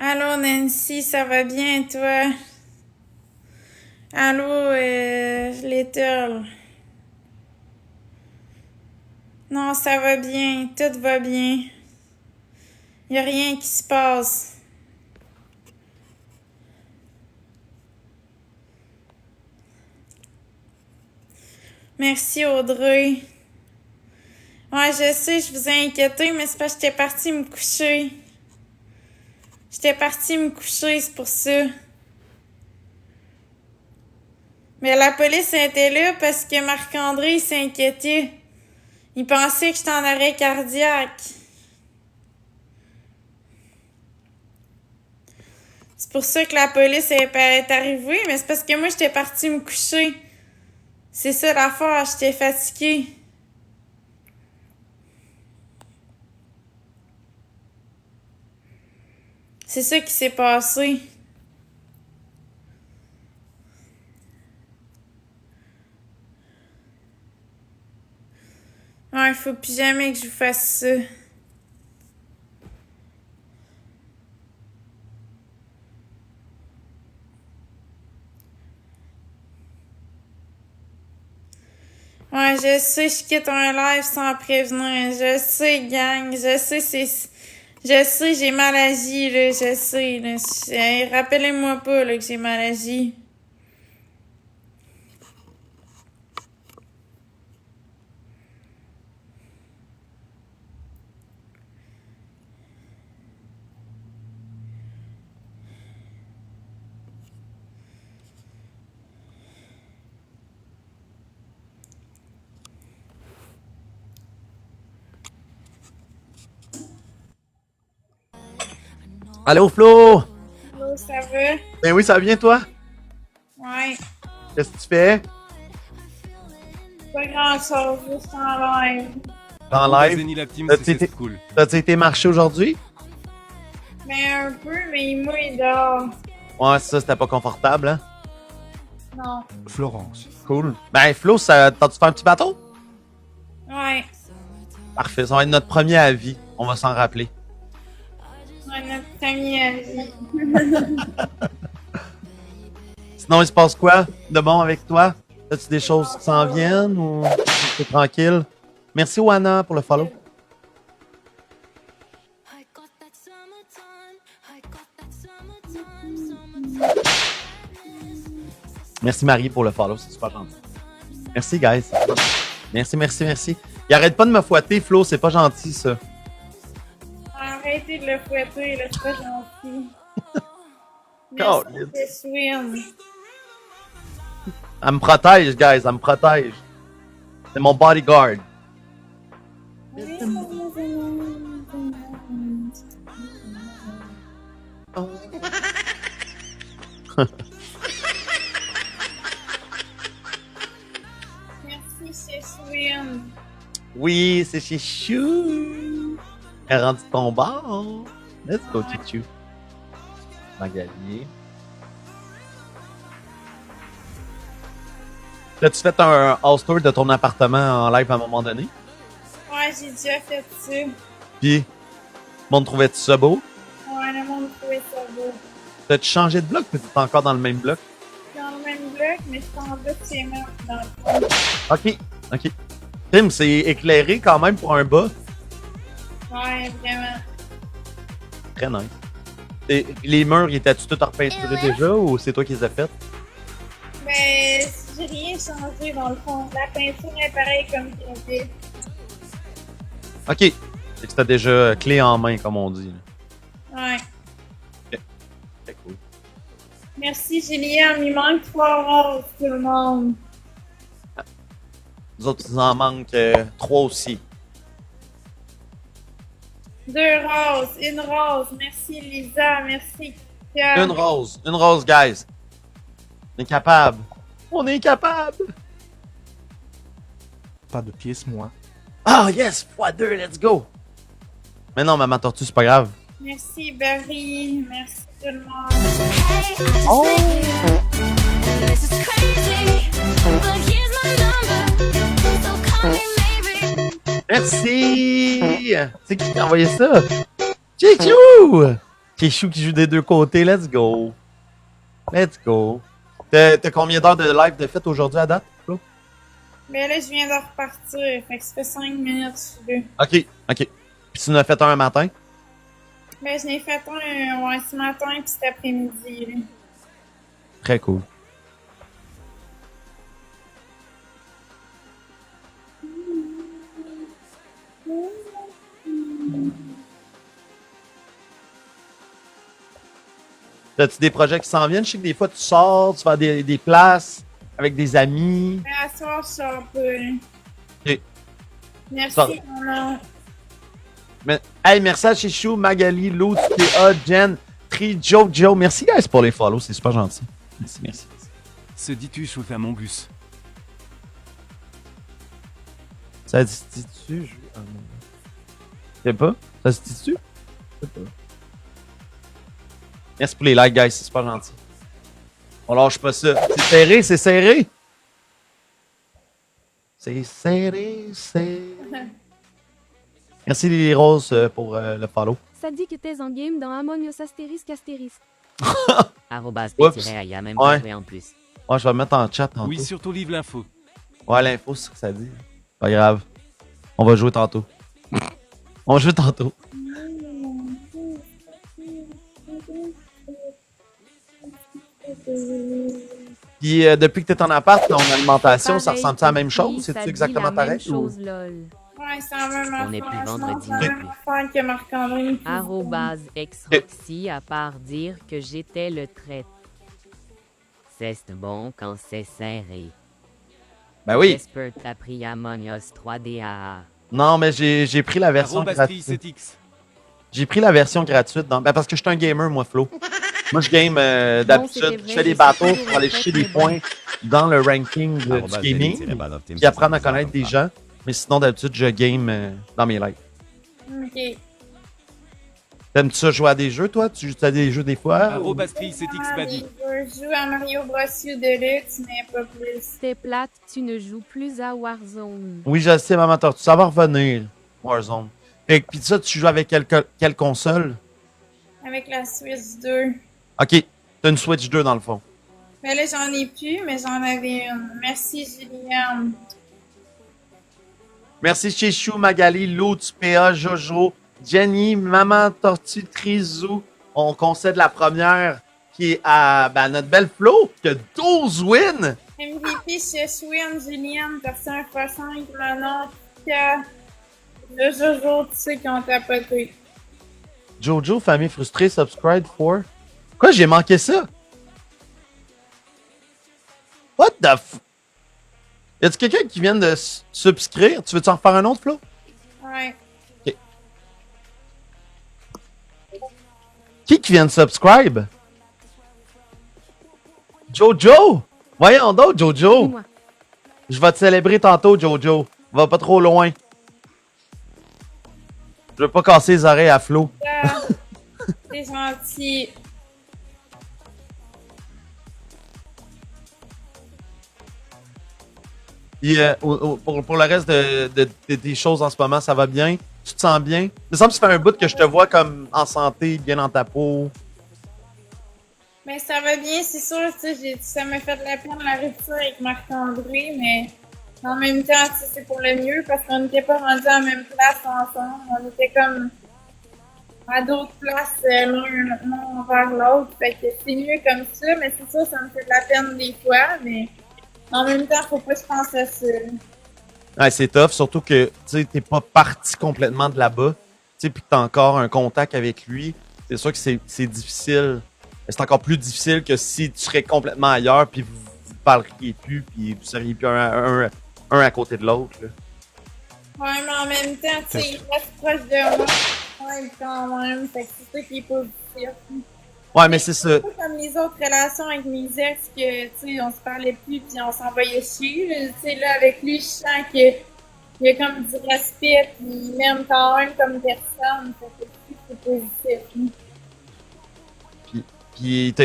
Allô Nancy, ça va bien toi? Allô Little. Non, ça va bien, tout va bien. Y a rien qui se passe. Merci Audrey. Ouais, je sais, je vous ai inquiété, mais c'est parce que j'étais partie me coucher. C'est pour ça. Mais la police était là parce que Marc-André s'est inquiété. Il pensait que j'étais en arrêt cardiaque. C'est pour ça que la police est arrivée, mais c'est parce que moi, j'étais partie me coucher. C'est ça l'affaire, j'étais fatiguée. C'est ça qui s'est passé. Ouais, faut plus jamais que je vous fasse ça. Ouais, je sais, je quitte un live sans prévenir. Je sais, gang. Je sais, j'ai mal agi, là. Je sais, là. Rappelez-moi pas, là, que j'ai mal agi. Allô, Flo? Allô, ça va? Ben oui, ça va bien, toi? Ouais. Qu'est-ce que tu fais? Pas grand-chose, juste en live. En live? T'as-tu été marcher aujourd'hui? Mais un peu, mais il dort. Ouais, ça, c'était pas confortable, hein? Non. Florence. Cool. Ben, Flo, t'as-tu fait un petit bateau? Ouais. Parfait, ça va être notre premier avis. On va s'en rappeler. Ouais, notre premier avis. Sinon, il se passe quoi de bon avec toi? As-tu des choses qui s'en viennent ou c'est tranquille? Merci, Wana, pour le follow. Merci, Marie, pour le follow. C'est super gentil. Merci, guys. Merci. Il arrête pas de me fouetter, Flo. C'est pas gentil, ça. Arrêtez de le fouetter, là, c'est pas gentil. Oh, Merci, swim. Elle me protège, guys. Elle me protège. C'est mon bodyguard. Merci, c'est swim. Oui, c'est chez Chou. Elle est rendue de ton bord. Let's go, Chichou. Magali. As-tu fait un house tour de ton appartement en live à un moment donné? Ouais, j'ai déjà fait ça. Puis, le monde trouvait-tu ça beau? Ouais, le monde trouvait ça beau. T'as-tu changé de bloc ou t'es encore dans le même bloc? Je suis dans le même bloc, mais je suis en bas de chez moi, dans le fond. Ok. Tim, c'est éclairé quand même pour un bas. Ouais, vraiment. Très nice. Et les murs, étaient-tu tout repeinturés déjà ou c'est toi qui les as fait? Mais j'ai rien changé dans le fond. La peinture est pareille comme c'était. Ok. C'est que t'as déjà clé en main, comme on dit. Ouais. C'est cool. Merci, Julien. Il manque 3 roses, tout le monde. Nous autres, il en manque 3 aussi. 2 roses, 1 rose. Merci, Lisa. Merci, Kia. Une rose, guys. On est capable. Pas de pièces, moi. Ah, yes, x2, let's go. Mais non, Maman Tortue, c'est pas grave. Merci, Barry. Merci, tout le monde. Oh! Merci! C'est qui a envoyé ça? Chichou! Kéchou qui joue des deux côtés, let's go. Let's go. T'as combien d'heures de live de fait aujourd'hui à date, Flo? Ben là, je viens de repartir. Fait que ça fait 5 minutes sur 2. Ok, ok. Puis tu en as fait un matin? Ben, je n'ai fait un ouais, ce matin puis cet après-midi. Là. Très cool. As-tu des projets qui s'en viennent? Je sais que des fois tu sors, tu vas à des places avec des amis. Mais à soir, je sors pas. Là. Ok. Merci, Ça- maman. Mais, hey, merci à Chichou, Magali, Lou, TPA, Jen, Tri, Joe. Merci, guys, pour les follow. C'est super gentil. Merci. Se dis-tu chauffe à mon bus? Ça se dit-tu? Je sais pas. Ça se dit-tu? Je sais pas. Merci pour les likes, guys. C'est super gentil. On lâche pas ça. C'est serré, c'est serré. C'est serré. Merci les roses pour le follow. Ça dit que t'es en game dans Among Us astérisque astérisque. Arrobas Oups. il y a même Ouais. pas joué en plus. Ouais, je vais le mettre en chat tantôt. Oui, surtout livre l'info. Ouais, l'info, c'est ce que ça dit. Pas grave. On va jouer tantôt. On va jouer tantôt. Puis depuis que t'es en appart, ton alimentation, ça Pareil, ressemble à la même puis chose? ça C'est-tu dit exactement la pareil? même chose, lol. Ouais, c'est la même affaire. On est plus Je vendredi pense que non c'est la même plus. affaire que Marc-André. Arrobase ex-Roxy à part dire que j'étais le traite. C'est bon quand c'est serré. Ben oui. J'espère que t'as pris Among Us 3DAA. Non, mais j'ai pris la version Arrobas gratuite. TriCetix. J'ai pris la version gratuite. Ben parce que je suis un gamer, moi, Flo. Moi, je game c'était d'habitude. vrai, Je fais des je battles sais pour aller pas, chercher mais des bon. points dans le ranking du gaming. Puis apprendre à connaître des gens. Mais sinon, d'habitude, je game dans mes lives. Ok. T'aimes-tu ça jouer à des jeux, toi? Tu joues à des jeux des fois? Arrobas TriCetix Badi. Je joue à Mario Bros. U Deluxe, mais pas plus. T'es plate, tu ne joues plus à Warzone. Oui, je sais, maman tortue. Ça va revenir, Warzone. Fait que, pis ça, tu joues avec quelle console? Avec la Switch 2. Ok, t'as une Switch 2 dans le fond. Mais là, j'en ai plus, mais j'en avais une. Merci, Juliane. Merci Chichou, Magali, Lutz, PA, Jojo, Jenny, Maman Tortue, Trizou. On concède la première qui est à notre belle Flo, qui a 12 wins. MVP, Cheshwin, Juliane, Personne X5, Manon, Pika, le Jojo, tu sais qui ont tapoté. Jojo, famille frustrée, subscribe for. Quoi, j'ai manqué ça? What the f... Y a-tu quelqu'un qui vient de subscrire? Tu veux-tu en refaire un autre, Flo? Ouais. Qui vient de subscribe? Jojo! Voyons donc, Jojo! Dis-moi. Je vais te célébrer tantôt, Jojo. Va pas trop loin. Je veux pas casser les oreilles à Flo. Ah, c'est gentil. Puis, pour le reste de tes choses en ce moment, ça va bien? Tu te sens bien? Il me semble que ça fait un bout que je te vois comme en santé, bien dans ta peau. Mais ça va bien, c'est sûr, tu sais, ça m'a fait de la peine la rupture avec Marc-André, mais en même temps, tu sais, c'est pour le mieux parce qu'on n'était pas rendus à la même place ensemble. On était comme à d'autres places, l'un vers l'autre. Fait que c'est mieux comme ça, mais c'est sûr, ça me fait de la peine des fois, mais en même temps, faut pas se penser à ça. Ouais, c'est tough, surtout que tu sais, t'es pas parti complètement de là-bas. Tu sais, puis que t'as encore un contact avec lui. C'est sûr que c'est difficile. C'est encore plus difficile que si tu serais complètement ailleurs, puis vous parleriez plus, puis vous seriez plus un à côté de l'autre. là. Ouais, mais en même temps, tu sais, il reste proche de moi. Ouais, quand même. Fait que c'est ça qui est positif. Ouais, mais c'est ça. C'est pas comme les autres relations avec mes ex que, tu sais, on se parlait plus puis on s'envoyait chier. Tu sais, là, avec lui, je sens qu'il y a comme du respect puis il m'aime quand même comme personne. Fait que c'est positif. Puis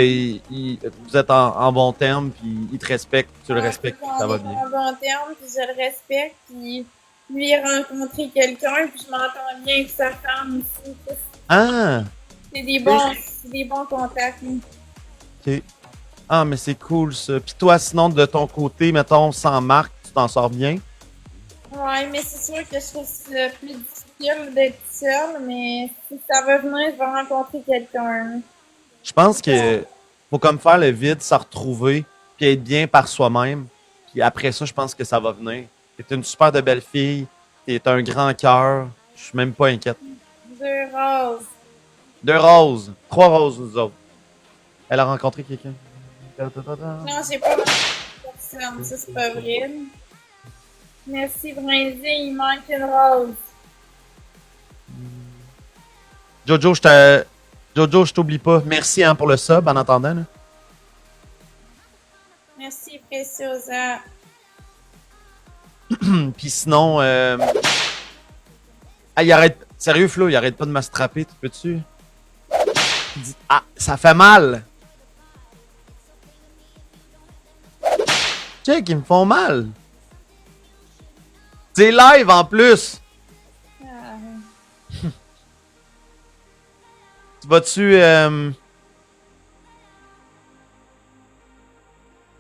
vous êtes en bon terme, puis il te respecte, tu le Ouais, respectes, on ça va est bien. en bon terme puis je le respecte puis lui il a rencontré quelqu'un puis je m'entends bien avec sa femme aussi. Tu sais. Ah! C'est des bons contacts. Hein. Ok. Ah, mais c'est cool ça. Puis toi, sinon, de ton côté, mettons, sans Marc, tu t'en sors bien? Ouais, mais c'est sûr que je trouve ça plus difficile d'être seule, mais si ça va venir, je vais rencontrer quelqu'un. Je pense que faut comme faire le vide, se retrouver, puis être bien par soi-même. Puis après ça, je pense que ça va venir. T'es une super de belle fille, t'es un grand cœur. Je suis même pas inquiète. 2 roses. 2 roses, 3 roses, nous autres. Elle a rencontré quelqu'un. Non, j'ai pas rencontré personne, ça c'est pas vrai. Merci, Brinzy, il manque une rose. Jojo, je t'oublie pas. Merci hein, pour le sub en attendant. Là. Merci, Preciosa. Puis sinon, ah, il arrête. Sérieux, Flo, il arrête pas de me strapper, tu peux-tu? Il dit, ah, ça fait mal! Check, ils me font mal! C'est live en plus! Ah, Tu vas-tu.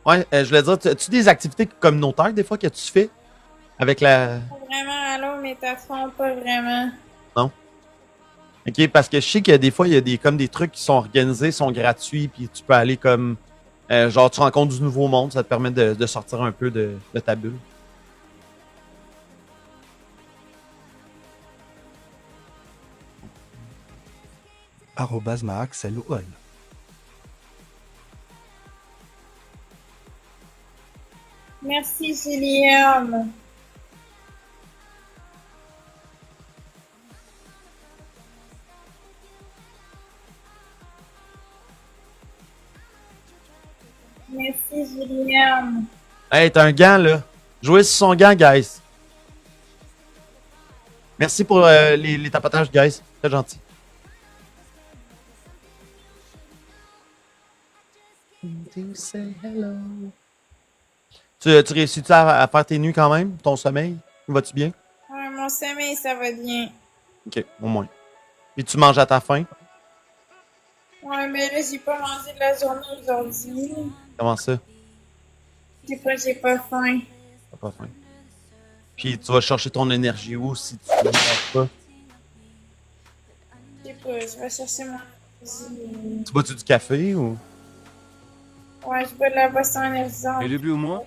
Ouais, je voulais dire, as-tu des activités communautaires des fois que tu fais? Avec la. pas vraiment, allô, mais t'as fond, pas vraiment. Ok, parce que je sais que des fois, il y a comme des trucs qui sont organisés, sont gratuits, puis tu peux aller comme. Genre, tu rencontres du nouveau monde, ça te permet de sortir un peu de ta bulle. @maaxLOL. Merci, Gilliam. Merci, Gilliam. Hey, t'as un gant, là. Jouez sur son gant, guys. Merci pour les tapotages, guys. Très gentil. Tu réussis-tu à faire tes nuits quand même? Ton sommeil? Vas-tu bien? Ouais, mon sommeil, ça va bien. Ok, au moins. Et tu manges à ta faim? Ouais, mais là, j'ai pas mangé de la journée aujourd'hui. Comment ça? J'ai pas faim. T'as pas faim. Puis tu vas chercher ton énergie où si tu ne manges pas? Je sais pas, je vais chercher mon énergie. Tu bois-tu du café ou? Ouais, je bois de la boisson énergisante. Et le but au moins?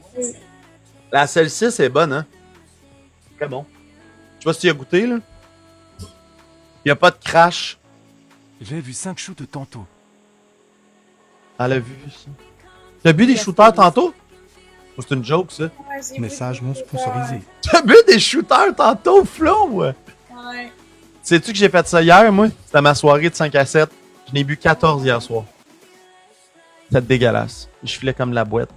La celle-ci, c'est bonne, hein? Très bon. Je sais pas si tu y as goûté, là. Il n'y a pas de crash. J'ai vu 5 shoots tantôt. Elle a vu ça. T'as bu des shooters tantôt? Ou c'est une joke, ça? Ouais, j'ai Message bu non des sponsorisé. T'as bu des shooters tantôt, Flo? Ouais. Sais-tu que j'ai fait ça hier, moi? C'était ma soirée de 5 à 7. Je n'ai bu 14 hier soir. C'était dégueulasse. Je filais comme la boîte.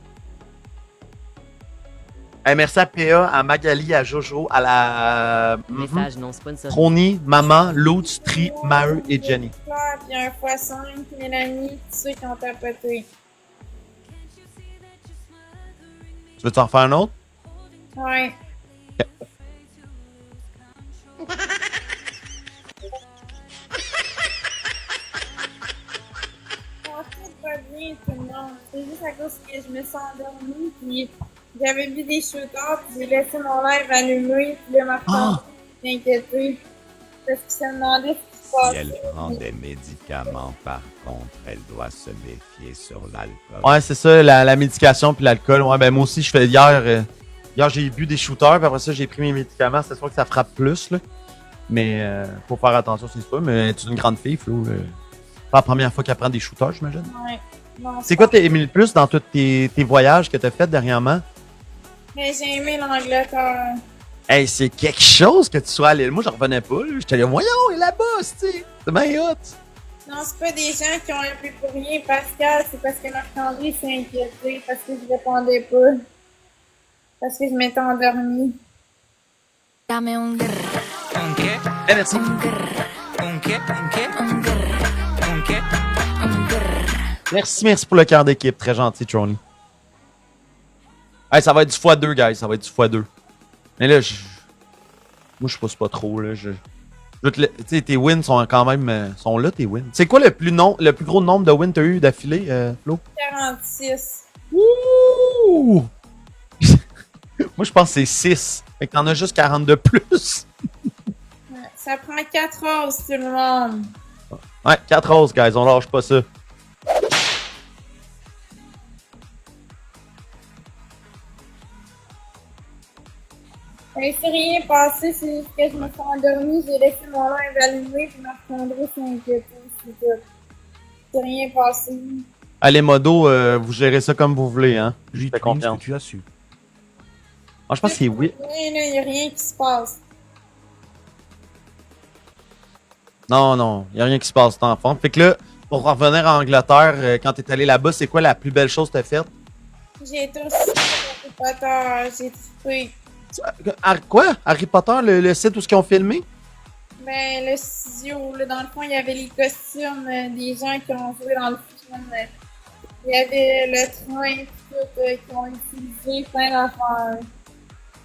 Hey, merci à PA, à Magali, à Jojo, à la Message non sponsorisé. Crony, Maman, Lutz, Tri, Maheu et Jenny. Fleur, puis un poisson, Mélanie, tous ceux qui ont tapoté. Tu veux t'en faire un autre? Ouais. Tout va bien, tout le monde. C'est juste à cause que je me suis endormie, puis j'avais bu des shooters, puis j'ai laissé mon live allumé, puis là, ma femme s'est inquiétée. Parce qu'il se demandait ce qui se passait. Si elle prend des médicaments, par contre, elle doit se méfier sur l'alcool. Ouais, c'est ça, la médication puis l'alcool. Ouais, ben moi aussi, je fais hier. Hier, j'ai bu des shooters, puis après ça, j'ai pris mes médicaments. C'est sûr que ça frappe plus, là. Mais faut faire attention, c'est ça. Mais tu es une grande fille, Flo. C'est pas la première fois qu'elle prend des shooters, j'imagine. Ouais. Non, C'est quoi t'as aimé le plus dans tous tes voyages que t'as fait dernièrement? Mais j'ai aimé l'Angleterre. Hey, c'est quelque chose que tu sois allé. Moi, je revenais pas. Là. J'étais là, voyons, il est là-bas, c'est bien hot. Non, c'est pas des gens qui ont appelé pour rien, Pascal. C'est parce que Marc-André s'est inquiété, parce que je répondais pas. Parce que je m'étais endormie. Dame un grrr, ¿Un qué? Eh, merci. un grrr, ¿Un qué? ¿Un qué? un grrr, ¿Un qué? un grrr. Merci pour le cœur d'équipe. Très gentil, Trony. Hey, ça va être du x2, guys. Ça va être du x2. Mais là, moi, je pousse pas trop. Là. Tu sais, tes wins sont quand même sont là, tes wins. C'est quoi le plus gros nombre de wins que t'as eu d'affilée, Flo? 46. Ouh! Moi, je pense que c'est 6. Fait que t'en as juste 40 de plus. Ouais, ça prend 4 roses, tout le monde. Ouais, 4 roses, guys. On lâche pas ça. Il s'est rien passé, c'est juste que je me suis endormie, j'ai laissé mon linge allumé, puis Marc-André s'est inquiété, c'est tout. Il s'est rien passé. Allez, modo, vous gérez ça comme vous voulez, hein. J Fais Twin, ce confiance. que tu as su. Moi, je pense que c'est oui. Rien, là, y a rien qui se passe. Non, non, y a rien qui se passe, cet enfant. Fait que là, pour revenir en Angleterre, quand t'es allé là-bas, c'est quoi la plus belle chose que t'as faite? J'ai été aussi Harry Potter, j'ai trippé. Quoi? Harry Potter, le site où ils ont filmé? Ben, le studio, là, dans le fond, il y avait les costumes des gens qui ont joué dans le film. Il y avait le train, tout, qui ont utilisé plein d'affaires.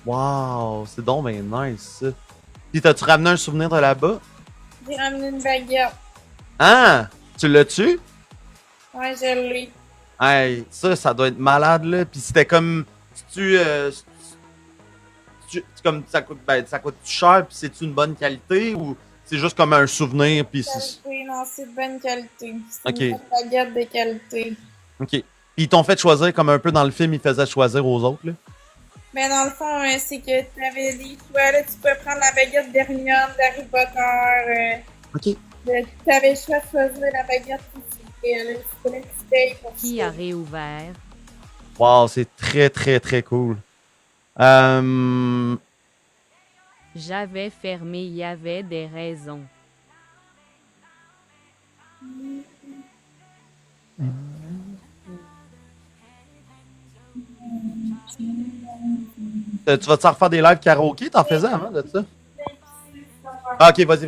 Wow, c'est donc ben nice, ça. Pis t'as-tu ramené un souvenir de là-bas? J'ai ramené une baguette. Ah! Tu l'as-tu? Ouais, je l'ai. Hey, ça doit être malade, là. Pis c'était comme... comme ça coûte cher, pis c'est-tu une bonne qualité, ou c'est juste comme un souvenir, pis c'est... Qualité, non, c'est de bonne qualité. C'est Ok. une baguette de qualité. Ok. Pis ils t'ont fait choisir comme un peu dans le film, ils faisaient choisir aux autres, là? Mais dans le fond, c'est que tu avais des choix. Là, tu peux prendre la baguette d'Hermione, d'Harry Potter. Ok. Tu avais le choix de choisir la baguette que tu payes pour Qui ça. a réouvert? Wow, c'est très, très, très cool. J'avais fermé, il y avait des raisons. Tu vas-tu refaire des lives karaoké? T'en faisais avant de ça? Ah, ok, vas-y.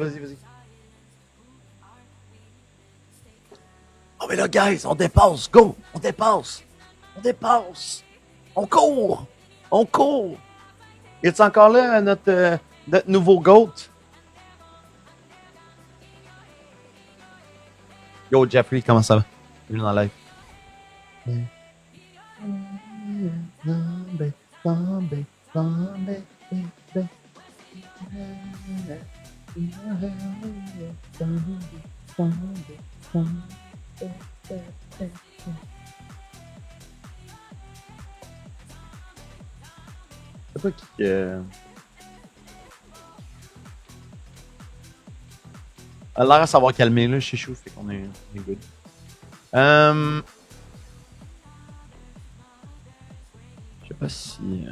Oh, mais là, guys, on dépasse, go! On dépasse! On court! Est-ce encore là, notre nouveau GOAT? Yo, Jeffrey, comment ça va? Bienvenue dans la live. C'est pas qui. Elle a l'air à savoir calmer, là, chez Chou, fait qu'on est good. Je sais pas si.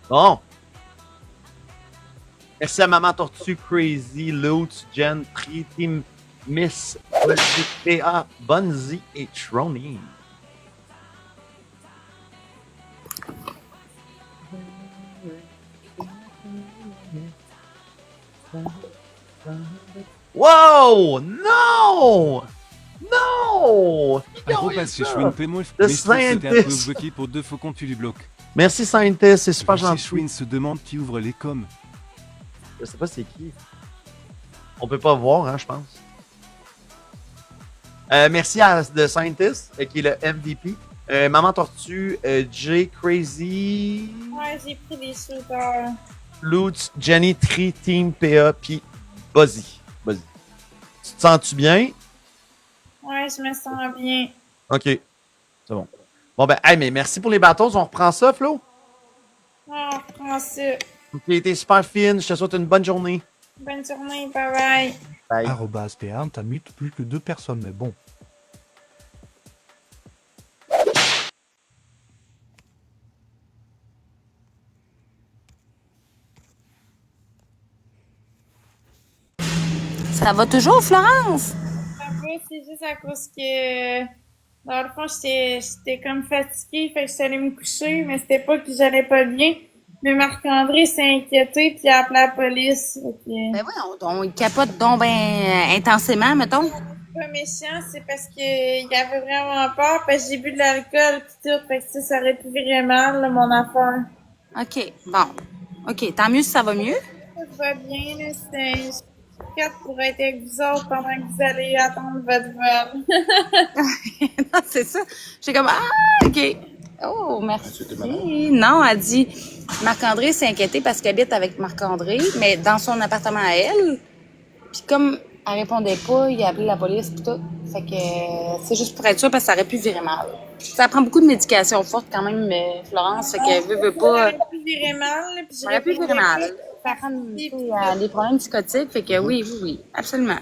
Bon! Merci à Maman Tortue, Crazy, Loot, Jen, Tri, Team Miss, PA, Bunzy et Trony. Wow! No! No! Chouine, paie-moi The mais je trouve que c'était un peu Scientist. bloqué pour 2 fois qu'on tu lui bloques. Merci Scientist, c'est super Si gentil. Chouine se demande qui ouvre les coms. Je sais pas c'est qui. On peut pas voir, hein, je pense. Merci à The Scientist, qui est le MVP. Maman Tortue, Jay, Crazy, Ouais, j'ai pris des shooters. Lutz, Jenny, Tri, Team, PA, puis Buzzy. Tu te sens-tu bien? Ouais, je me sens bien. Ok, c'est bon. Bon ben, hey, mais merci pour les bâtons. On reprend ça, Flo? On reprend ça. Ok, t'es super fine. Je te souhaite une bonne journée. Bonne journée, bye bye. Bye. Arrobas PA, t'as mute plus que 2 personnes, mais bon. Ça va toujours, Florence? Un peu, c'est juste à cause que, dans le fond, j'étais comme fatiguée, fait que j'étais allée me coucher, mais c'était pas que j'allais pas bien. Mais Marc-André s'est inquiété puis il a appelé la police. Fait que... Ben oui, il capote donc ben intensément, mettons. Pas méchant, c'est parce qu'il avait vraiment peur, parce que j'ai bu de l'alcool pis tout, fait que ça aurait pu virer mal, là, mon affaire. OK, bon. OK, tant mieux si ça va mieux. Ça va bien, là, je suis prête pour être avec vous autres pendant que vous allez attendre votre vol. Non, c'est ça. J'étais comme, ah, OK. Oh, merci. Non, elle dit, Marc-André s'est inquiété parce qu'il habite avec Marc-André, mais dans son appartement à elle. Puis comme elle répondait pas, il a appelé la police pis tout. Fait que c'est juste pour être sûr parce que ça aurait pu virer mal. Ça prend beaucoup de médication forte quand même, Florence. Fait que veut Ça pas. aurait pu virer mal, là, pis Ça aurait pu virer mal. Ça prend des problèmes psychotiques. Fait que oui, absolument.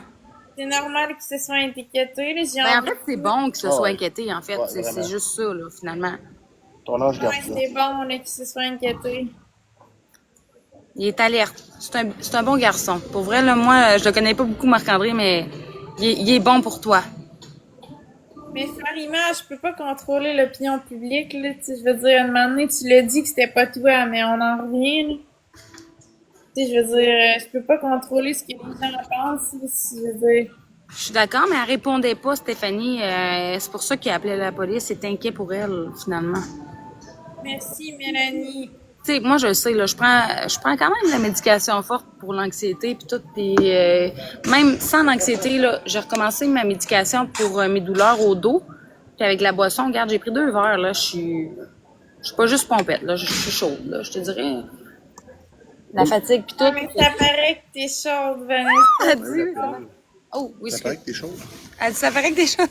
C'est normal qu'il se soit inquiété, là, j'ai Ben, en envie. fait, c'est bon qu'il se soit inquiété, en fait. C'est juste ça, là, finalement. Ouais, c'est bon, là, qu'il se soit inquiété. Il est alerte. C'est un bon garçon. Pour vrai, là, moi, je le connais pas beaucoup, Marc-André, mais il est bon pour toi. Mais Farima, je peux pas contrôler l'opinion publique, là, tu sais, je veux dire, à un moment donné, tu l'as dit que c'était pas toi, mais on en revient, là. Tu sais, je veux dire, je peux pas contrôler ce que les gens pensent, là, je veux dire. Je suis d'accord, mais elle répondait pas, Stéphanie. C'est pour ça qu'il a appelé la police. Il était inquiet pour elle, finalement. Merci, Mélanie. Tu sais, moi, je le sais, là, je prends quand même de la médication forte pour l'anxiété puis tout. Puis même sans l'anxiété, là, j'ai recommencé ma médication pour mes douleurs au dos. Puis avec la boisson, regarde, j'ai pris 2 verres, là, je suis pas juste pompette, là, je suis chaude, là, je te dirais. La fatigue puis tout. Mais ça paraît que t'es chaude, Vanessa. Elle dit, oh, oui, ça paraît que t'es chaude. Elle dit, ça paraît que t'es chaude.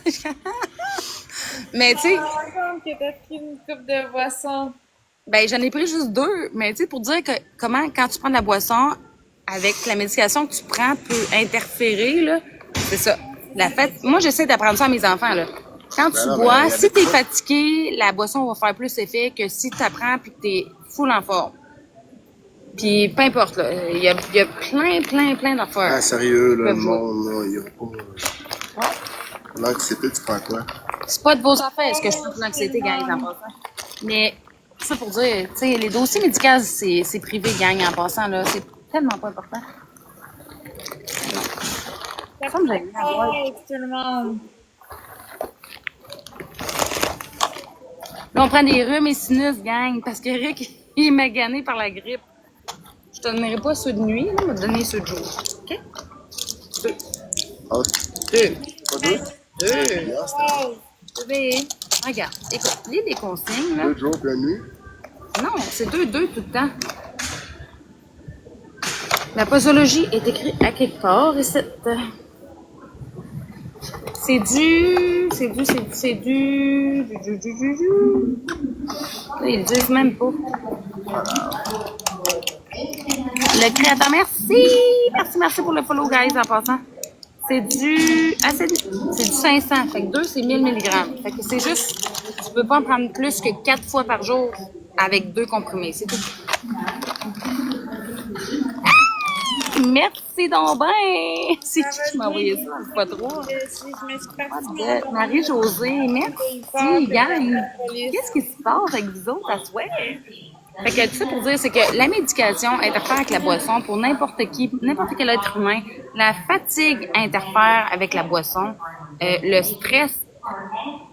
Mais tu sais. Je me rends compte que t'as pris une coupe de boisson. Ben, j'en ai pris juste 2, mais tu sais, pour dire que comment, quand tu prends de la boisson, avec la médication que tu prends, peut interférer, là, c'est ça. Moi, j'essaie d'apprendre ça à mes enfants, là. Quand tu bois, si t'es fatigué, la boisson va faire plus effet que si t'apprends puis que t'es full en forme. Puis, peu importe, là, il y a plein d'affaires. Ah, sérieux, là, le monde, là, il y a pas... L'anxiété, tu prends quoi? C'est pas de vos affaires, ce que je prends pour l'anxiété, gang, en passant. Mais, ça pour dire, tu sais, les dossiers médicaux, c'est privé, gang, en passant, là. C'est tellement pas important. Non. Ça me gêne à voir. Tout le monde. Là, on prend des rhumes et sinus, gang, parce que Rick, il est magané par la grippe. Je te donnerai pas ceux de nuit, là, je vais te donner ceux de jour. OK? 2. Ah, 2. pas 2? 2. Bébé, regarde, écoute, lis des consignes, là. 2 jours puis 1 nuit? Non, c'est 2 tout le temps. La posologie est écrite à quelque part, et c'est du... Là, ils le disent même pas. Le créateur, merci pour le follow, guys, en passant. C'est du 500, fait que 2, c'est 1000 mg. Fait que c'est juste, tu peux pas en prendre plus que 4 fois par jour avec 2 comprimés, c'est tout. Merci donc ben! C'est qui m'a envoyé ça? Pas trop. Je me suis partie. Marie-Josée, merci, gang! Qu'est-ce qui se passe avec vous autres à souhait? Fait que tout ça pour dire, c'est que la médication interfère avec la boisson pour n'importe quel être humain. La fatigue interfère avec la boisson. Le stress,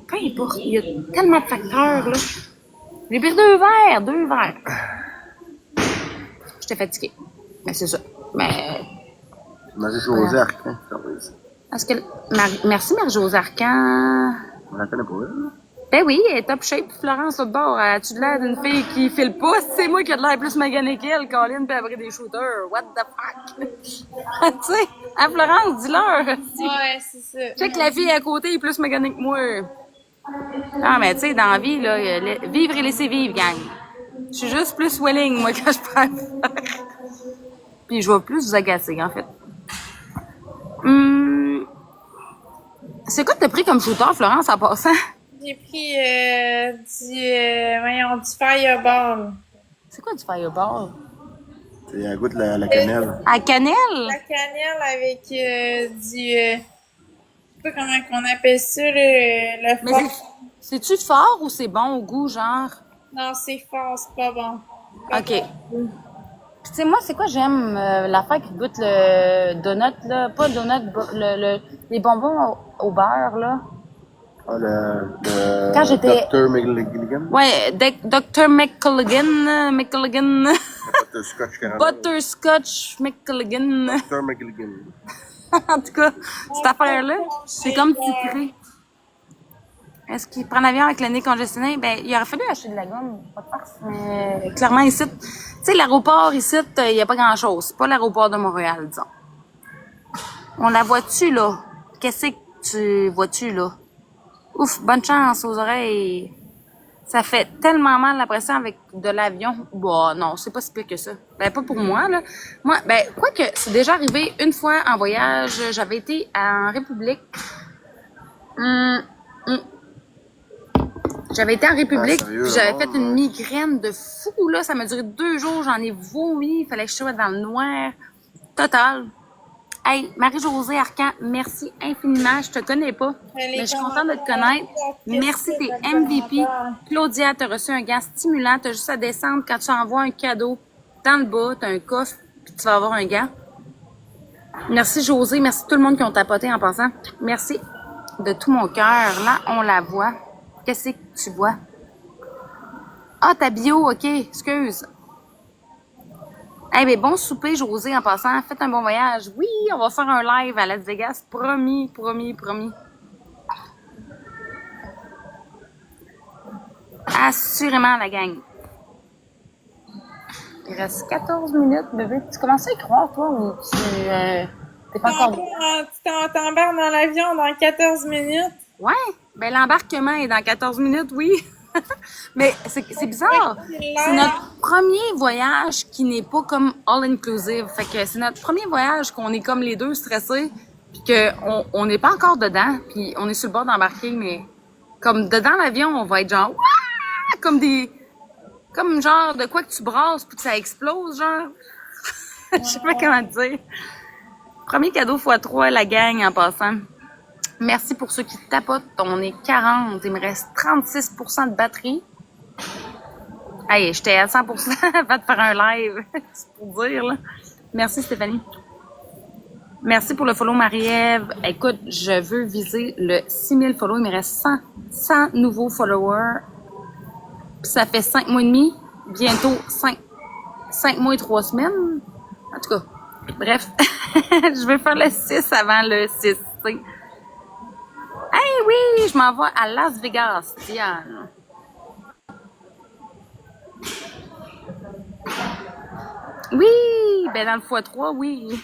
peu importe, il y a tellement de facteurs, là. J'ai pris 2 verres. J'étais fatiguée. Mais c'est ça. Mais... Marie-Josée Arcan, Est-ce que... Merci, Marie-Josée Arcan. On la connaît pas, elle? Ben oui, elle est top shape. Florence, l'autre bord, as-tu de l'air d'une fille qui file pas? C'est moi qui ai de l'air plus magané qu'elle, Colin, pis après des shooters. What the fuck? Tu sais, hein, Florence, dis-leur. Ouais, c'est ça. Check la fille à côté est plus maganée que moi. Ah, mais tu sais, dans la vie, là, vivre et laisser vivre, gang. Je suis juste plus willing, moi, quand je prends. Puis je vais plus vous agacer, en fait. C'est quoi que t'as pris comme shooter, Florence, en passant? J'ai pris du Fireball. C'est quoi du Fireball? C'est un goût de la cannelle. À cannelle? La cannelle avec du... je sais pas comment qu'on appelle ça, le Mais fort. c'est-tu fort ou c'est bon au goût, genre? Non, c'est fort, c'est pas bon. OK. Puis, tu sais, moi, c'est quoi j'aime? L'affaire qui goûte le donut, là. Pas le donut, les bonbons au beurre, là. Ah, le Quand j'étais... Dr. McGilligan. Ouais, Dr. McCulligan. Butterscotch caramel. Butterscotch McCulligan. Dr. McGilligan. En tout cas, cette affaire-là, c'est comme sucré. Est-ce qu'il prend l'avion avec le nez congestionné? Ben, il aurait fallu acheter de la gomme, pas de farce. Mais clairement, ici, tu sais, l'aéroport, ici, il n'y a pas grand-chose. C'est pas l'aéroport de Montréal, disons. On la voit-tu, là? Qu'est-ce que tu vois-tu, là? Ouf, bonne chance aux oreilles. Ça fait tellement mal la pression avec de l'avion. Bon, non, c'est pas si pire que ça. Ben, pas pour moi, là. Moi, ben, quoique, c'est déjà arrivé une fois en voyage. J'avais été en République. J'avais été en République, sérieux, puis j'avais là, fait une migraine de fou, là. Ça m'a duré 2 jours, j'en ai vomi. Il fallait que je sois dans le noir. Total. Hey, Marie-Josée Arcan, merci infiniment. Je te connais pas, mais je suis contente de te connaître. Merci, t'es MVP. Claudia, t'as reçu un gant stimulant. T'as juste à descendre quand tu envoies un cadeau dans le bas. T'as un coffre, puis tu vas avoir un gant. Merci, Josée. Merci tout le monde qui ont tapoté en passant. Merci de tout mon cœur. Là, on la voit. Qu'est-ce que tu vois? Ah, ta bio, OK. Excuse. Eh bien, bon souper, José, en passant. Faites un bon voyage. Oui, on va faire un live à Las Vegas. Promis, promis, promis. Assurément, la gang. Il reste 14 minutes, bébé. Tu commences à y croire, toi, ou tu... t'es pas encore... Tu t'embarques dans l'avion dans 14 minutes? Ouais. Ben, l'embarquement est dans 14 minutes, oui. Mais c'est bizarre. C'est notre premier voyage qui n'est pas comme all-inclusive. Fait que c'est notre premier voyage qu'on est comme les deux stressés, puis qu'on n'est pas encore dedans, puis on est sur le bord d'embarquer, mais comme dedans l'avion, on va être genre Wouah! Comme genre de quoi que tu brasses puis que ça explose, genre. Je sais pas comment te dire. Premier cadeau x3, la gang, en passant. Merci pour ceux qui tapotent. On est 40. Il me reste 36% de batterie. Hey, j'étais à 100% avant de faire un live. C'est pour dire, là. Merci, Stéphanie. Merci pour le follow, Marie-Ève. Écoute, je veux viser le 6000 follow. Il me reste 100 nouveaux followers. Puis ça fait 5 mois et demi. Bientôt 5 mois et 3 semaines. En tout cas, bref. Je vais faire le 6 avant le 6, tu sais. Hey, oui, je m'en vais à Las Vegas, Diane. Oui, ben dans le x3, oui.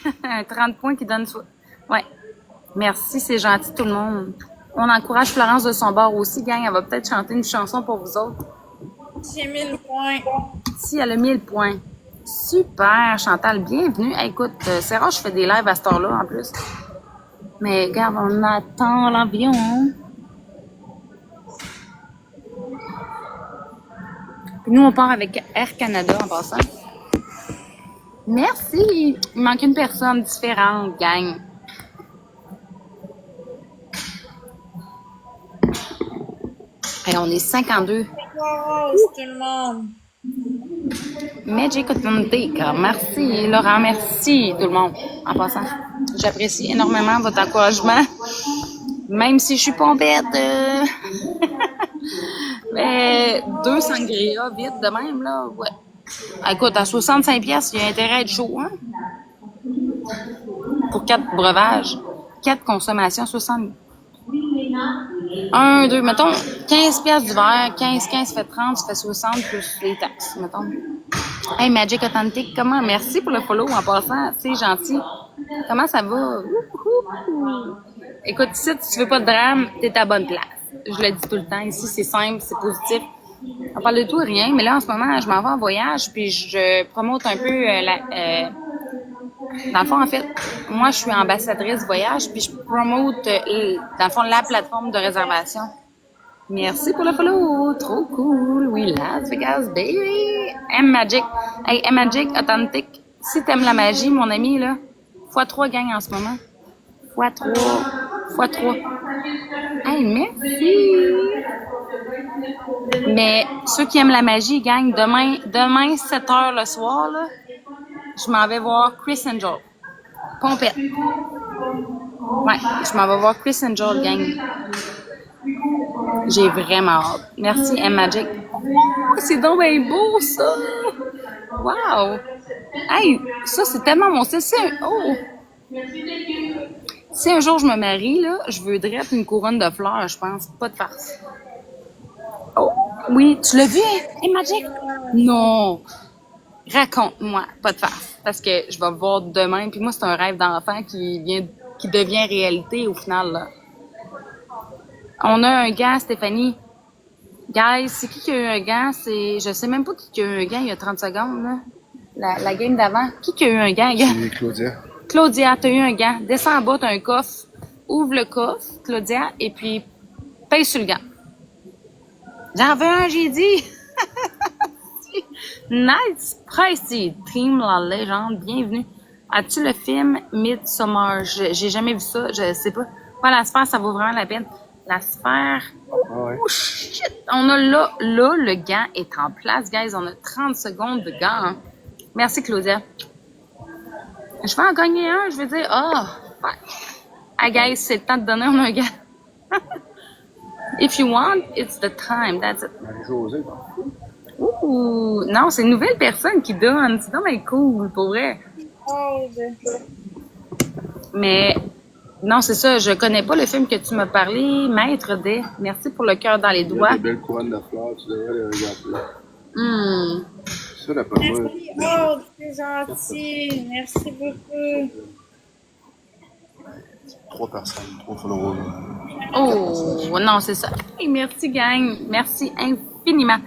30 points qui donne... Ouais. Merci, c'est gentil tout le monde. On encourage Florence de son bord aussi, gang. Elle va peut-être chanter une chanson pour vous autres. J'ai 1000 points. Si, elle a 1000 points. Super, Chantal, bienvenue. Hey, écoute, c'est rare, je fais des lives à cette heure-là, en plus. Mais regarde, on attend l'avion. Puis nous, on part avec Air Canada en passant. Merci! Il manque une personne différente, gang. Hey, on est 52. Rose, tout le monde. Magic Authentic. Merci, Laurent. Merci, tout le monde. En passant, j'apprécie énormément votre encouragement. Même si je suis pas bête. Mais 2 sangria, vite, de même, là. Ouais. Écoute, à 65$, il y a intérêt à être chaud, hein? Pour 4 breuvages. 4 consommations, 60. 1, 2, mettons, 15$ du verre, 15 fait 30, ça fait 60 plus les taxes, mettons. Hey, Magic Authentic, comment? Merci pour le follow en passant, c'est gentil. Comment ça va? Écoute, ici, si tu veux pas de drame, t'es à la bonne place. Je le dis tout le temps, ici, c'est simple, c'est positif. On parle de tout et rien, mais là, en ce moment, je m'en vais en voyage, puis je promote un peu dans le fond, en fait, moi, je suis ambassadrice voyage, puis je promote, dans le fond, la plateforme de réservation. Merci pour le follow. Trop cool. Oui, Las Vegas, baby. M-Magic. Hey, M-Magic, Authentic. Si t'aimes la magie, mon ami, là, x3 gang en ce moment. x3. Hey, merci. Mais ceux qui aiment la magie, gang, demain 7h le soir, là, je m'en vais voir Chris Angel. Pompette. Ouais, je m'en vais voir Chris Angel, gang. J'ai vraiment hâte. Merci, M Magic. Oh, c'est donc bien beau, ça! Wow! Hey, ça, c'est tellement mon style. Si un jour je me marie, là, je veux direct une couronne de fleurs, je pense. Pas de farce. Oh, oui, tu l'as vu, hein, Magic? Non! Raconte-moi, pas de farce. Parce que je vais le voir demain, puis moi, c'est un rêve d'enfant qui devient réalité au final, là. On a un gant, Stéphanie. Guys, c'est qui a eu un gant? Je sais même pas qui a eu un gant il y a 30 secondes, là. La game d'avant. Qui a eu un gant? C'est Claudia. Claudia, t'as eu un gant. Descends en bas, t'as un coffre. Ouvre le coffre, Claudia, et puis paye sur le gant. J'en veux un, j'ai dit. Nice, Pricey, Team La Légende, bienvenue. As-tu le film Midsommar? J'ai jamais vu ça, je sais pas. Ouais, la sphère, ça vaut vraiment la peine. La sphère. Oh, shit! On a là, le gant est en place, guys. On a 30 secondes de gant. Hein. Merci, Claudia. Je vais en gagner un, je veux dire. Fuck. Ah, guys, c'est le temps de donner un gant. If you want, it's the time. That's it. Marie-Josée, Ouh, non, c'est une nouvelle personne qui donne. C'est donc bien cool, pour vrai. Mais, non, c'est ça, je connais pas le film que tu m'as parlé, Maître D. Merci pour le cœur dans les doigts. des belles couronnes de fleurs, tu devrais les regarder. Ça, la parole. Merci, c'est gentil. Merci beaucoup. 3 personnes, 3 followers. Oh, non, c'est ça. Hey, merci, gang. Merci infiniment.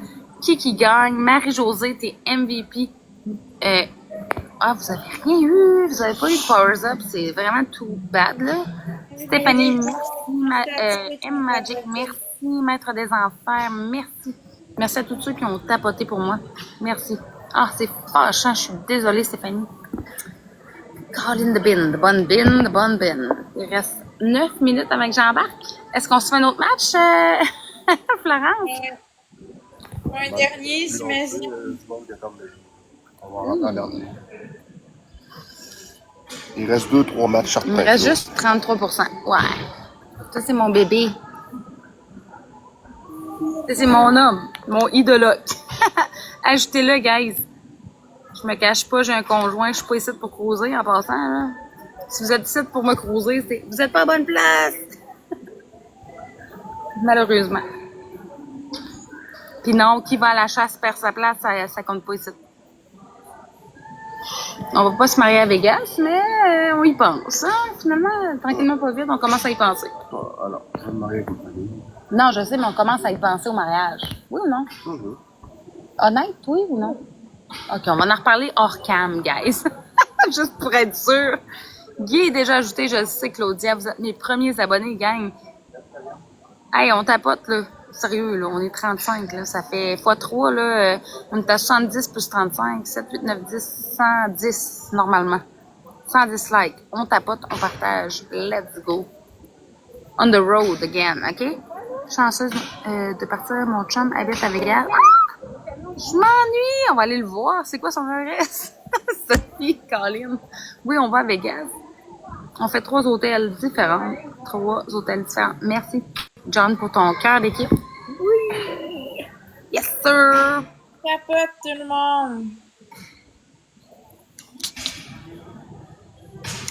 Qui gagne? Marie-Josée, t'es MVP. Vous avez rien eu. Vous avez pas eu de powers up. C'est vraiment tout bad, là. Stéphanie, merci. M Magic, merci. Maître des Enfers, merci. Merci à tous ceux qui ont tapoté pour moi. Merci. Ah, c'est fâchant. Je suis désolée, Stéphanie. Call in the bin, the bonne bin, the bonne bin. Il reste 9 minutes avant que j'embarque. Est-ce qu'on se fait un autre match, Florence? Un dernier, j'imagine. On va rentrer en dernier. Il reste 2-3 matchs chaque Il me reste juste 33%. Ouais. Ça, c'est mon bébé. Ça, c'est mon homme. Mon idoloque. Ajoutez-le, guys. Je me cache pas, j'ai un conjoint. Je suis pas ici pour cruiser en passant, là. Si vous êtes ici pour me cruiser, vous êtes pas à bonne place. Malheureusement. Puis non, qui va à la chasse perd sa place, ça compte pas ici. On va pas se marier à Vegas, mais on y pense. Hein? Finalement, tranquillement pas vite, on commence à y penser. Alors, je vais me marier avec une famille. Non, je sais, mais on commence à y penser au mariage. Oui ou non? Honnête, oui ou non? OK, on va en reparler hors cam, guys. Juste pour être sûr. Guy est déjà ajouté, je le sais, Claudia. Vous êtes mes premiers abonnés, gang. Hey, on tapote, là. Sérieux, là, on est 35, là. Ça fait x3, là. On est à 70 plus 35, 7, 8, 9, 10, 110, normalement. 110 likes. On tapote, on partage. Let's go. On the road again, OK? Chanceuse de partir, mon chum habite à Vegas. Ah! Je m'ennuie! On va aller le voir. C'est quoi son adresse? Sophie, Colin. Oui, on va à Vegas. On fait 3 hôtels différents. 3 hôtels différents. Merci, John, pour ton cœur d'équipe. Oui! Yes, sir! Capote tout le monde.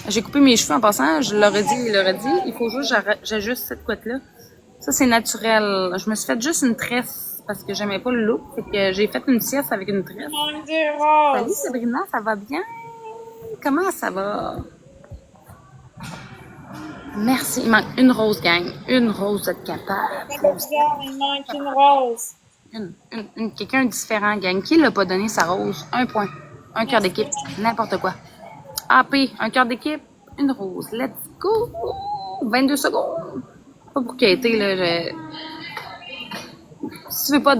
J'ai coupé mes cheveux en passant. Je l'aurais dit, il l'aurait dit. Il faut juste que j'ajuste cette couette-là. Ça, c'est naturel. Je me suis fait juste une tresse parce que j'aimais pas le look. Fait que j'ai fait une sieste avec une tresse. Manque de rose. Salut, Sabrina, ça va bien? Comment ça va? Merci. Il manque une rose, gang. Une rose, vous êtes capable. Il manque une rose. Quelqu'un différent, gang. Qui l'a pas donné sa rose? Un point. Un cœur d'équipe. N'importe quoi. AP, un cœur d'équipe. Une rose. Let's go! 22 secondes. Pas pour quitter, là. Si tu veux pas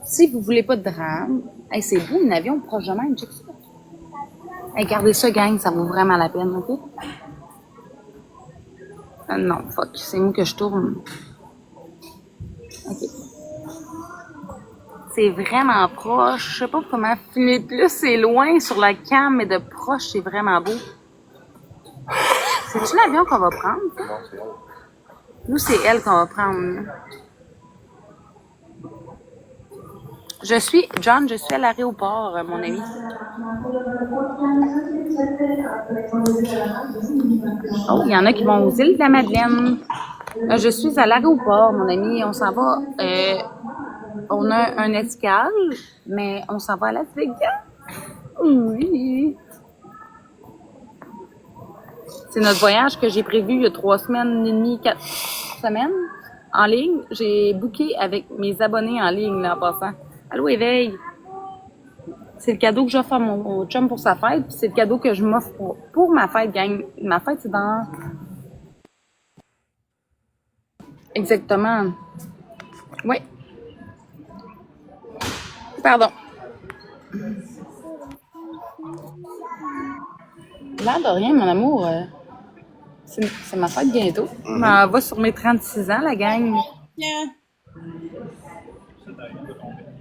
si vous voulez pas de drame. Hey, c'est beau, un avion proche de même. Check ça. Hey, gardez ça, gang. Ça vaut vraiment la peine, OK? Non, fuck. C'est moi que je tourne. OK. C'est vraiment proche. Je sais pas comment filmer plus. C'est loin sur la cam, mais de proche, c'est vraiment beau. C'est-tu l'avion qu'on va prendre? Ça? Non, c'est elle. Nous, c'est elle qu'on va prendre. Je suis à l'aéroport, mon ami. Oh, il y en a qui vont aux îles de la Madeleine. Je suis à l'aéroport, mon ami. On s'en va. On a un escale, mais on s'en va à Las Vegas. Oui. C'est notre voyage que j'ai prévu il y a 3 semaines et demie, 4 semaines en ligne. J'ai booké avec mes abonnés en ligne, là, en passant. Allô, Éveil! C'est le cadeau que j'offre à mon chum pour sa fête, puis c'est le cadeau que je m'offre pour ma fête, gang. Ma fête, c'est dans... Exactement. Oui. Pardon. L'air de rien, mon amour. C'est ma fête bientôt. Je m'en vais sur mes 36 ans, la gang. Yeah.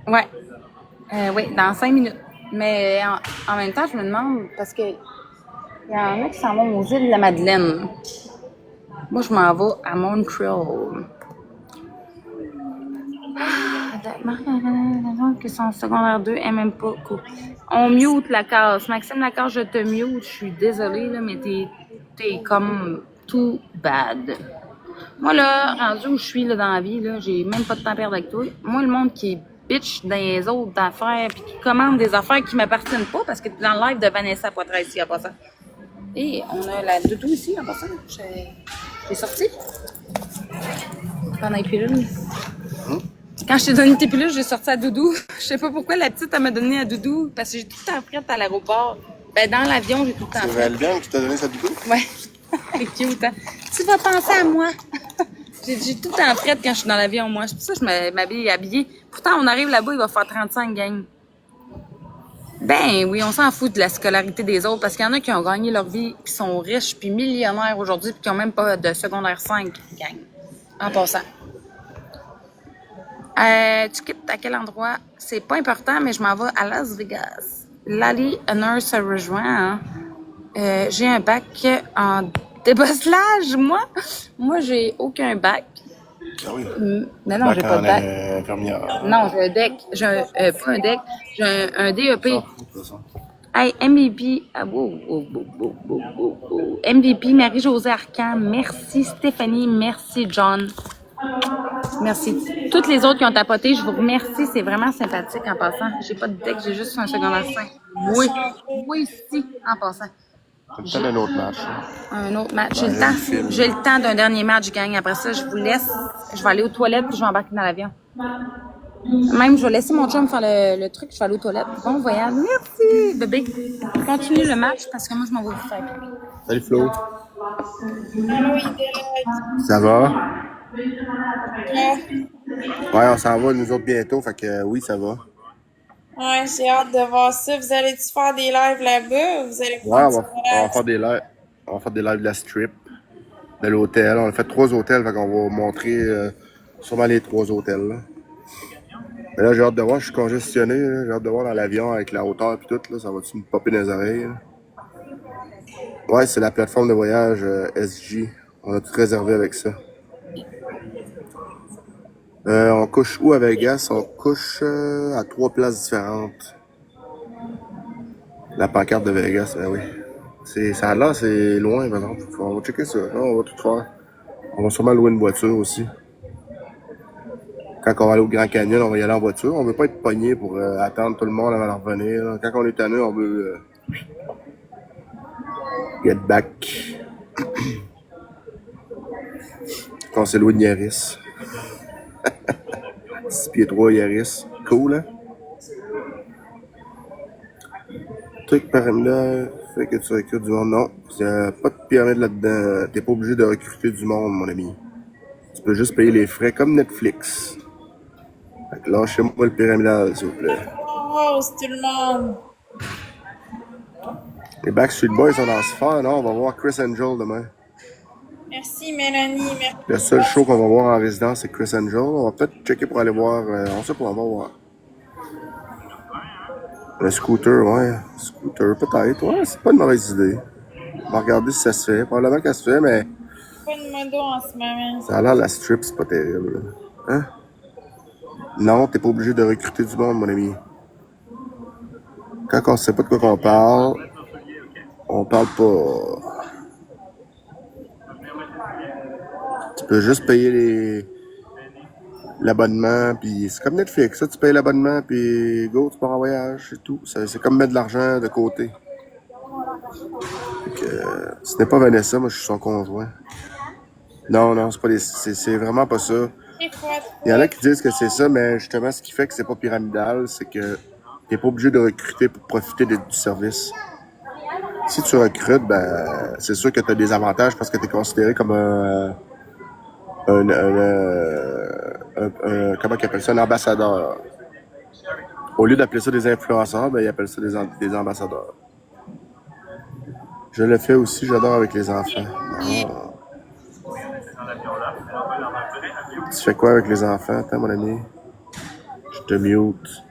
Ouais. Oui, dans 5 minutes. Mais en même temps, je me demande, parce que il y en a qui s'en vont aux îles de la Madeleine. Moi, je m'en vais à Montreal. Que son secondaire 2 est même pas cool. On mute la case. Maxime Lacasse, je te mute. Je suis désolée, là, mais t'es comme too bad. Moi, là, rendu où je suis là, dans la vie, là, j'ai même pas de temps à perdre avec toi. Moi, le monde qui bitch dans les autres affaires puis qui commande des affaires qui m'appartiennent pas, parce que t'es dans le live de Vanessa Poitras ici, en passant. Et on a la doudou ici, en passant. J'ai sorti. Pendant les pilules. Quand je t'ai donné tes pilules, j'ai sorti à doudou. Je sais pas pourquoi la petite, elle m'a donné à doudou, parce que j'ai tout le temps prête à l'aéroport. Ben, dans l'avion, j'ai tout le temps C'est prête. Valbian qui t'a donné sa doudou? Ouais. C'est cute, hein? Tu vas penser à moi. J'ai tout le temps prête quand je suis dans l'avion, moi. C'est pour ça que je m'habille habillée. Pourtant, on arrive là-bas, il va faire 35, gang. Ben oui, on s'en fout de la scolarité des autres, parce qu'il y en a qui ont gagné leur vie, qui sont riches, puis millionnaires aujourd'hui, puis qui ont même pas de secondaire 5, gang. En passant. Tu quittes à quel endroit? C'est pas important, mais je m'en vais à Las Vegas. Lali Honor se rejoint. Hein? J'ai un bac en débosselage, moi. Moi, j'ai aucun bac. Ah oui. Non, j'ai pas de bac. Infirmière. Non, j'ai un DEC. Pas un DEC. J'ai un DEP. Ça. Hey, MVP. MVP, Marie-Josée Arcan. Merci, Stéphanie. Merci, John. Merci. Toutes les autres qui ont tapoté, je vous remercie. C'est vraiment sympathique en passant. J'ai pas de deck, j'ai juste un secondaire 5. Oui. Oui, si, en passant. C'est peut-être un autre match. Un autre match. J'ai le temps d'un dernier match, gang. Après ça, je vous laisse. Je vais aller aux toilettes puis je vais embarquer dans l'avion. Même, je vais laisser mon chum faire le truc. Je vais aller aux toilettes. Bon voyage. Merci, bébé. Continue le match parce que moi, je m'en vais vous faire pipi. Salut Flo. Allô, Idéal. Ça va? Ouais. Ouais, on s'en va nous autres bientôt, fait que oui, ça va. Ouais, j'ai hâte de voir ça. Vous allez-tu faire des lives là-bas ou vous allez Ouais, on continuer va faire des lives. On va faire des lives de la strip, de l'hôtel. On a fait 3 hôtels, fait qu'on va montrer sûrement les 3 hôtels. Là. Mais là, j'ai hâte de voir, je suis congestionné. Là. J'ai hâte de voir dans l'avion avec la hauteur et tout. Là, ça va-tu me popper dans les oreilles? Là? Ouais, c'est la plateforme de voyage SJ. On a tout réservé avec ça. On couche où à Vegas? On couche à 3 places différentes. La pancarte de Vegas, ben oui. Ça a l'air, c'est loin, par exemple. On va checker ça. Non, on va tout faire. On va sûrement louer une voiture aussi. Quand on va aller au Grand Canyon, on va y aller en voiture. On veut pas être pogné pour attendre tout le monde avant de revenir. Là. Quand on est tanné, on veut get back. Quand on s'est loué une Yaris. 6 pieds 3 Yaris. Cool, hein? Truc pyramide, fait que tu recrutes du monde. Non, il n'y a pas de pyramide là-dedans. T'es pas obligé de recruter du monde, mon ami. Tu peux juste payer les frais comme Netflix. Fait que lâchez-moi le pyramidal, s'il vous plaît. Oh, c'est tout le monde. Les Backstreet Boys sont dans ce faire, non? On va voir Chris Angel demain. Merci, Mélanie. Merci. Le seul show qu'on va voir en résidence, c'est Chris Angel. On va peut-être checker pour aller voir. On sait pas, on va voir. Le scooter, ouais. Scooter, peut-être. Ouais, c'est pas une mauvaise idée. On va regarder si ça se fait. Probablement qu'elle se fait, mais Pas de modo en ce moment. ça a l'air la strip, c'est pas terrible. Hein? Non, t'es pas obligé de recruter du monde, mon ami. Quand on sait pas de quoi qu'on parle, on parle pas. Tu peux juste payer l'abonnement, puis c'est comme Netflix, ça, tu payes l'abonnement, puis go, tu pars en voyage, c'est tout. C'est comme mettre de l'argent de côté. Fait que, ce n'est pas Vanessa, moi je suis son conjoint. Non, c'est pas c'est vraiment pas ça. Il y en a qui disent que c'est ça, mais justement, ce qui fait que c'est pas pyramidal, c'est que t'es pas obligé de recruter pour profiter du service. Si tu recrutes, ben, c'est sûr que tu as des avantages parce que tu es considéré comme comment ils appellent ça, un ambassadeur. Au lieu d'appeler ça des influenceurs, ben, ils appellent ça des ambassadeurs. Je le fais aussi, j'adore avec les enfants. Ah. Tu fais quoi avec les enfants, attends, mon ami? Je te mute.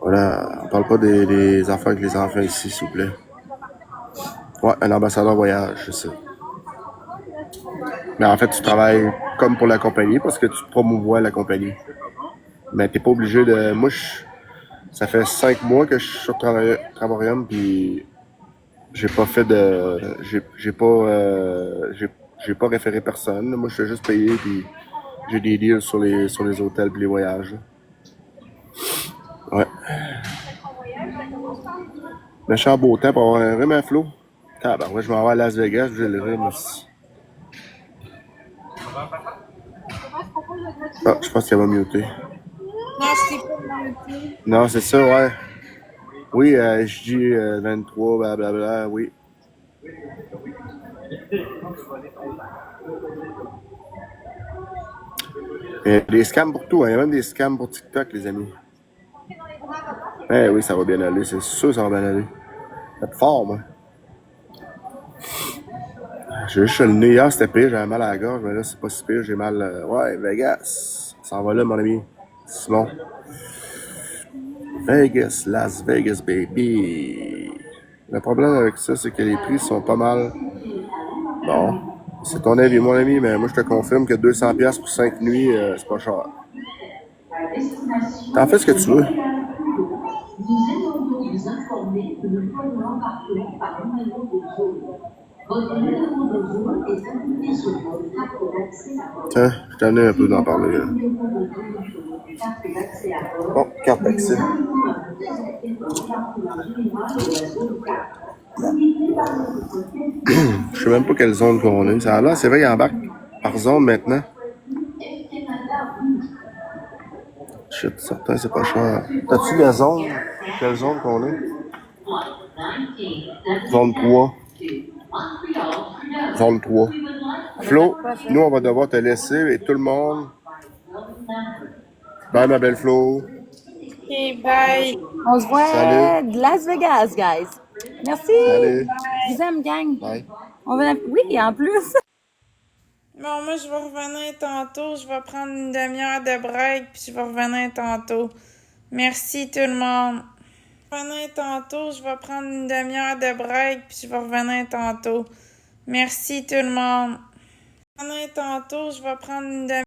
Voilà, on parle pas des affaires avec les enfants ici, s'il vous plaît. Ouais, un ambassadeur voyage, c'est ça. Mais en fait, tu travailles comme pour la compagnie parce que tu promouvois la compagnie. Mais t'es pas obligé de... Moi, ça fait 5 mois que je suis sur Travarium, puis j'ai pas fait de... J'ai pas référé personne. Moi, je suis juste payé, puis j'ai des deals sur les hôtels et les voyages. Ouais. Méchant beau temps pour avoir un rhume à flot. Ah, ben ouais, je m'en vais à Las Vegas, j'ai le rhume aussi. Ah, je pense qu'elle va muter. Non, je t'ai pas muté. Non, c'est ça, ouais. Oui, je dis 23, blablabla, oui. Il y a des scams pour tout, hein. Il y a même des scams pour TikTok, les amis. Eh oui, ça va bien aller, c'est sûr que ça va bien aller. C'est fort, moi. J'ai juste le nez hier, c'était pire, j'avais mal à la gorge, mais là, c'est pas si pire, j'ai mal. Ouais, Vegas. Ça en va là, mon ami. Simon. Vegas, Las Vegas, baby. Le problème avec ça, c'est que les prix sont pas mal. Bon, c'est ton avis, mon ami, mais moi, je te confirme que 200$ pour 5 nuits, c'est pas cher. T'en fais ce que tu veux. Tiens, je t'en ai un peu d'en parler. Là. Bon, carte d'accès. Je sais même pas quelle zone qu'on est. Ça a l'air, c'est vrai, il embarque par zone maintenant. Shit, certain, c'est pas cher. T'as-tu la zone? Quelle zone qu'on est? Zone 3. Zone 3. Flo, nous, on va devoir te laisser et tout le monde. Bye, ma belle Flo. Ok, bye. On se voit Salut. de Las Vegas, guys. Merci. Salut. Je vous aime, gang. Bye. Oui, en plus. Bon, moi, je vais revenir tantôt. Je vais prendre une demi-heure de break, puis je vais revenir tantôt. Merci, tout le monde. Je vais revenir tantôt. Je vais prendre une demi-heure de break, puis je vais revenir tantôt. Merci, tout le monde. Je vais revenir tantôt. Je vais prendre une demi-heure.